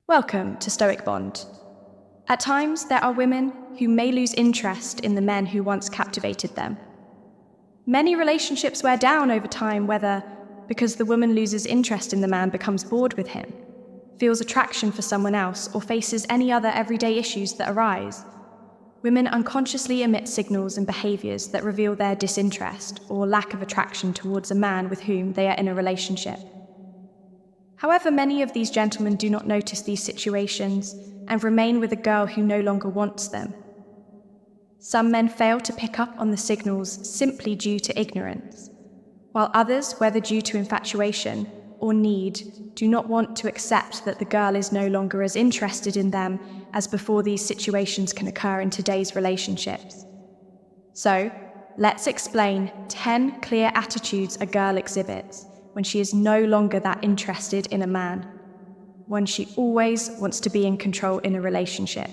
Welcome to Stoic Bond. At times, there are women who may lose interest in the men who once captivated them. Many relationships wear down over time, whether because the woman loses interest in the man, becomes bored with him, feels attraction for someone else, or faces any other everyday issues that arise. Women unconsciously emit signals and behaviors that reveal their disinterest or lack of attraction towards a man with whom they are in a relationship. However, many of these gentlemen do not notice these situations and remain with a girl who no longer wants them. Some men fail to pick up on the signals simply due to ignorance, while others, whether due to infatuation or need, do not want to accept that the girl is no longer as interested in them as before. These situations can occur in today's relationships. So, let's explain 10 clear attitudes a girl exhibits when she is no longer that interested in a man, when she always wants to be in control in a relationship.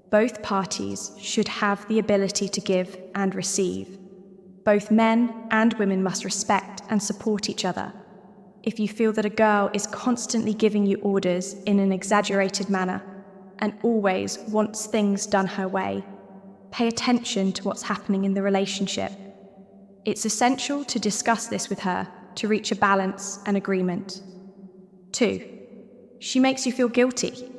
Both parties should have the ability to give and receive. Both men and women must respect and support each other. If you feel that a girl is constantly giving you orders in an exaggerated manner and always wants things done her way, pay attention to what's happening in the relationship. It's essential to discuss this with her to reach a balance and agreement. 2. She makes you feel guilty.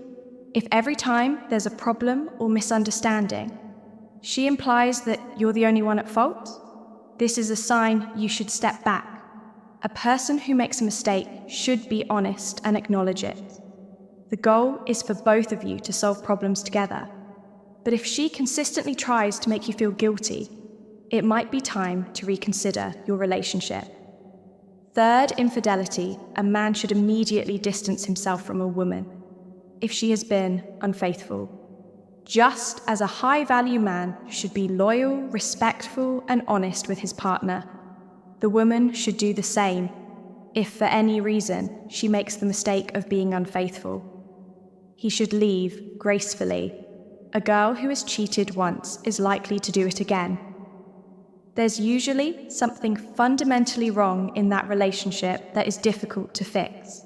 If every time there's a problem or misunderstanding, she implies that you're the only one at fault, this is a sign you should step back. A person who makes a mistake should be honest and acknowledge it. The goal is for both of you to solve problems together. But if she consistently tries to make you feel guilty, it might be time to reconsider your relationship. 3rd, infidelity. A man should immediately distance himself from a woman if she has been unfaithful. Just as a high-value man should be loyal, respectful, and honest with his partner, the woman should do the same if for any reason she makes the mistake of being unfaithful. He should leave gracefully. A girl who has cheated once is likely to do it again. There's usually something fundamentally wrong in that relationship that is difficult to fix.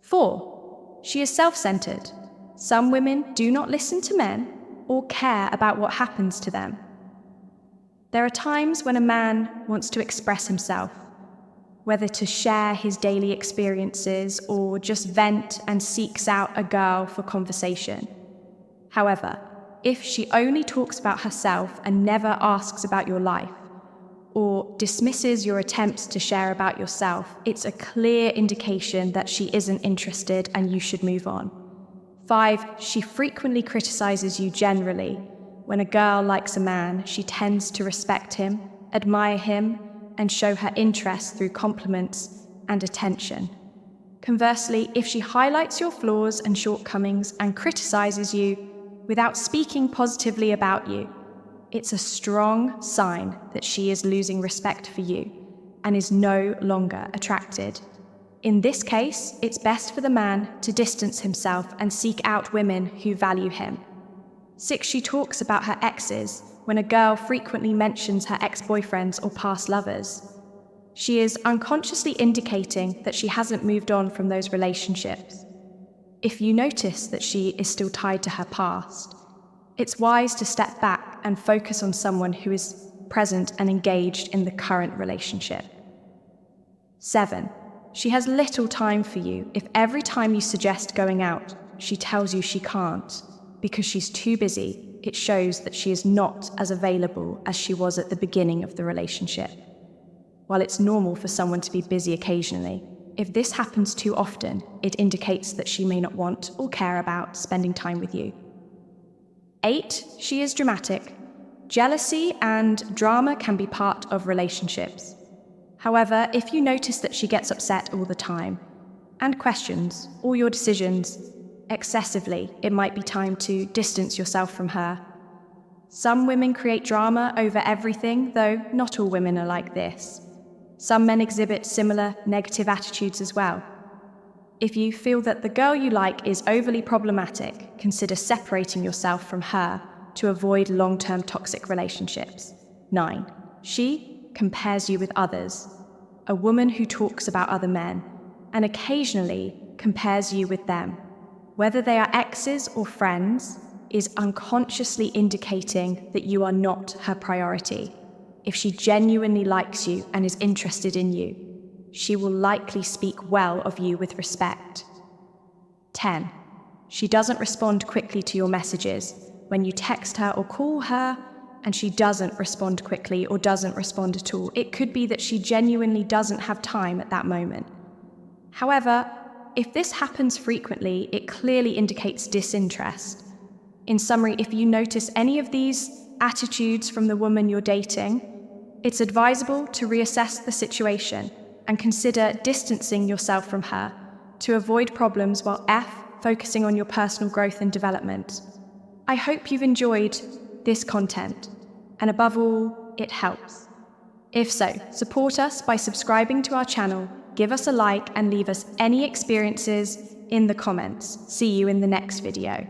4. She is self-centered. Some women do not listen to men or care about what happens to them. There are times when a man wants to express himself, whether to share his daily experiences or just vent and seeks out a girl for conversation. However, if she only talks about herself and never asks about your life, or dismisses your attempts to share about yourself, it's a clear indication that she isn't interested and you should move on. 5. She frequently criticizes you generally. When a girl likes a man, she tends to respect him, admire him, and show her interest through compliments and attention. Conversely, if she highlights your flaws and shortcomings and criticizes you without speaking positively about you, it's a strong sign that she is losing respect for you and is no longer attracted. In this case, it's best for the man to distance himself and seek out women who value him. 6. She talks about her exes. When a girl frequently mentions her ex-boyfriends or past lovers, she is unconsciously indicating that she hasn't moved on from those relationships. If you notice that she is still tied to her past, it's wise to step back and focus on someone who is present and engaged in the current relationship. 7. She has little time for you. If every time you suggest going out, she tells you she can't because she's too busy, it shows that she is not as available as she was at the beginning of the relationship. While it's normal for someone to be busy occasionally, if this happens too often, it indicates that she may not want or care about spending time with you. 8. She is dramatic. Jealousy and drama can be part of relationships. However, if you notice that she gets upset all the time and questions all your decisions excessively, it might be time to distance yourself from her. Some women create drama over everything, though not all women are like this. Some men exhibit similar negative attitudes as well. If you feel that the girl you like is overly problematic, consider separating yourself from her to avoid long-term toxic relationships. 9. She compares you with others. A woman who talks about other men and occasionally compares you with them whether they are exes or friends, is unconsciously indicating that you are not her priority. If she genuinely likes you and is interested in you, she will likely speak well of you with respect. 10. She doesn't respond quickly to your messages. When you text her or call her and she doesn't respond quickly or doesn't respond at all, it could be that she genuinely doesn't have time at that moment. However, if this happens frequently, it clearly indicates disinterest. In summary, if you notice any of these attitudes from the woman you're dating, it's advisable to reassess the situation and consider distancing yourself from her to avoid problems while focusing on your personal growth and development. I hope you've enjoyed this content, and above all, it helps. If so, support us by subscribing to our channel, give us a like, and leave us any experiences in the comments. See you in the next video.